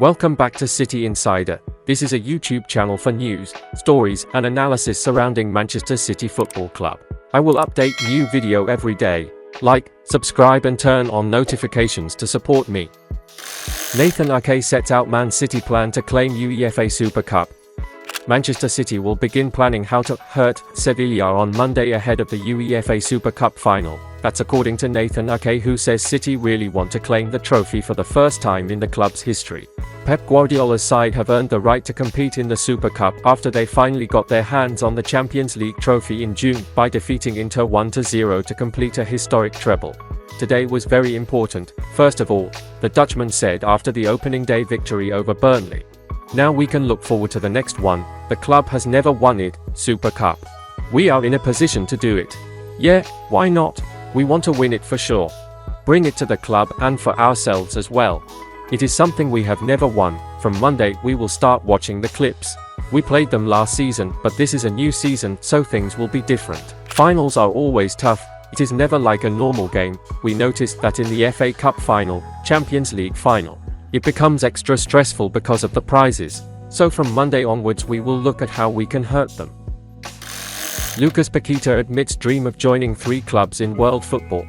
Welcome back to City Insider. This is a YouTube channel for news, stories, and analysis surrounding Manchester City Football Club. I will update new video every day. Like, subscribe and turn on notifications to support me. Nathan Ake sets out Man City plan to claim UEFA Super Cup. Manchester City will begin planning how to hurt Sevilla on Monday ahead of the UEFA Super Cup final. That's according to Nathan Ake, who says City really want to claim the trophy for the first time in the club's history. Pep Guardiola's side have earned the right to compete in the Super Cup after they finally got their hands on the Champions League trophy in June by defeating Inter 1-0 to complete a historic treble. Today was very important. First of all, the Dutchman said after the opening day victory over Burnley. Now we can look forward to the next one. The club has never won it, Super Cup. We are in a position to do it. Yeah, why not? We want to win it for sure. Bring it to the club and for ourselves as well. It is something we have never won. From Monday we will start watching the clips. We played them last season, but this is a new season, so things will be different. Finals are always tough. It is never like a normal game. We noticed that in the FA Cup final, Champions League final, it becomes extra stressful because of the prizes. So from Monday onwards we will look at how we can hurt them. Lucas Paqueta admits dream of joining 3 clubs in world football.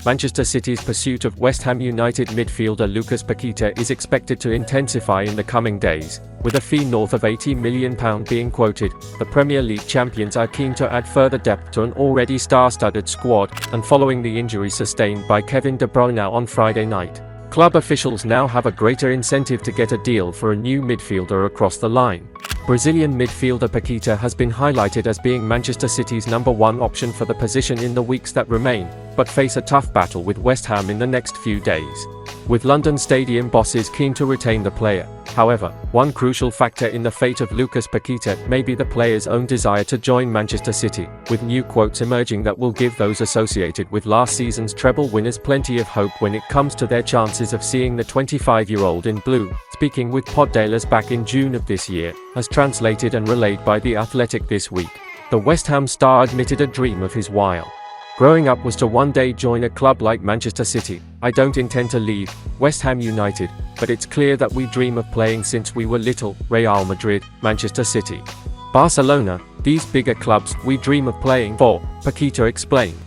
Manchester City's pursuit of West Ham United midfielder Lucas Paqueta is expected to intensify in the coming days, with a fee north of £80 million being quoted. The Premier League champions are keen to add further depth to an already star-studded squad, and following the injury sustained by Kevin De Bruyne on Friday night, club officials now have a greater incentive to get a deal for a new midfielder across the line. Brazilian midfielder Paqueta has been highlighted as being Manchester City's #1 option for the position in the weeks that remain, but face a tough battle with West Ham in the next few days, with London Stadium bosses keen to retain the player. However, one crucial factor in the fate of Lucas Paqueta may be the player's own desire to join Manchester City, with new quotes emerging that will give those associated with last season's treble winners plenty of hope when it comes to their chances of seeing the 25-year-old in blue. Speaking with Poddalas back in June of this year, as translated and relayed by The Athletic this week, the West Ham star admitted a dream of his while growing up was to one day join a club like Manchester City. I don't intend to leave West Ham United, but it's clear that we dream of playing since we were little. Real Madrid, Manchester City, Barcelona, these bigger clubs we dream of playing for, Paqueta explained.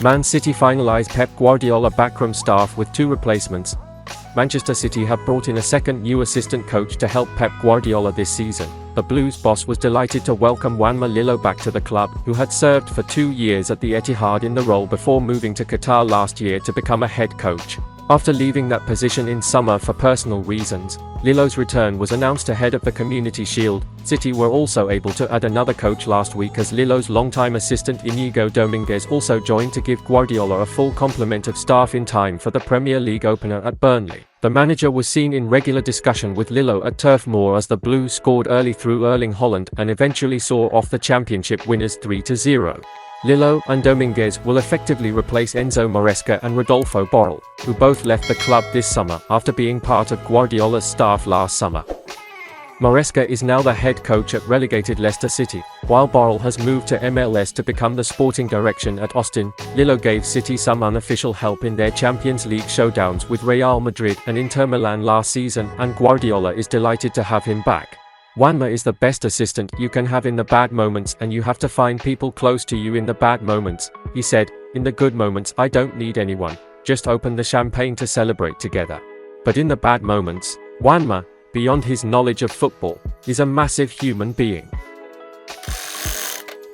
Man City finalized Pep Guardiola backroom staff with 2 replacements. Manchester City have brought in a second new assistant coach to help Pep Guardiola this season. The Blues boss was delighted to welcome Juan Lillo back to the club, who had served for 2 years at the Etihad in the role before moving to Qatar last year to become a head coach. After leaving that position in summer for personal reasons, Lillo's return was announced ahead of the Community Shield. City were also able to add another coach last week as Lillo's longtime assistant Inigo Dominguez also joined to give Guardiola a full complement of staff in time for the Premier League opener at Burnley. The manager was seen in regular discussion with Lillo at Turf Moor as the Blues scored early through Erling Haaland and eventually saw off the championship winners 3-0. Lillo and Dominguez will effectively replace Enzo Maresca and Rodolfo Borrell, who both left the club this summer after being part of Guardiola's staff last summer. Maresca is now the head coach at relegated Leicester City, while Borrell has moved to MLS to become the sporting direction at Austin. Lillo gave City some unofficial help in their Champions League showdowns with Real Madrid and Inter Milan last season, and Guardiola is delighted to have him back. Juanma is the best assistant you can have in the bad moments, and you have to find people close to you in the bad moments, he said. In the good moments I don't need anyone, just open the champagne to celebrate together. But in the bad moments, Juanma, beyond his knowledge of football, is a massive human being.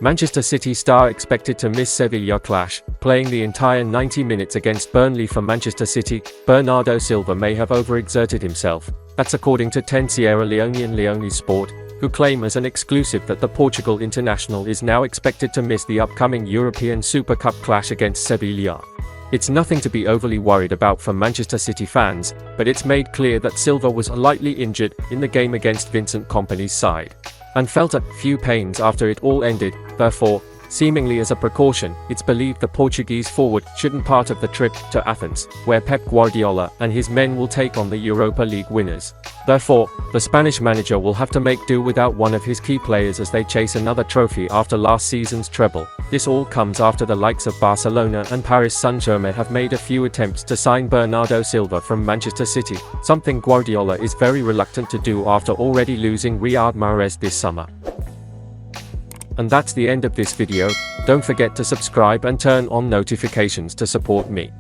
Manchester City star expected to miss Sevilla clash, playing the entire 90 minutes against Burnley for Manchester City. Bernardo Silva may have overexerted himself. That's according to 10 Sierra Leonean Leone Sport, who claim as an exclusive that the Portugal international is now expected to miss the upcoming European Super Cup clash against Sevilla. It's nothing to be overly worried about for Manchester City fans, but it's made clear that Silva was lightly injured in the game against Vincent Kompany's side, and felt a few pains after it all ended. Therefore, Seemingly as a precaution, it's believed the Portuguese forward shouldn't part of the trip to Athens, where Pep Guardiola and his men will take on the Europa League winners. Therefore, the Spanish manager will have to make do without one of his key players as they chase another trophy after last season's treble. This all comes after the likes of Barcelona and Paris Saint-Germain have made a few attempts to sign Bernardo Silva from Manchester City, something Guardiola is very reluctant to do after already losing Riyad Mahrez this summer. And that's the end of this video. Don't forget to subscribe and turn on notifications to support me.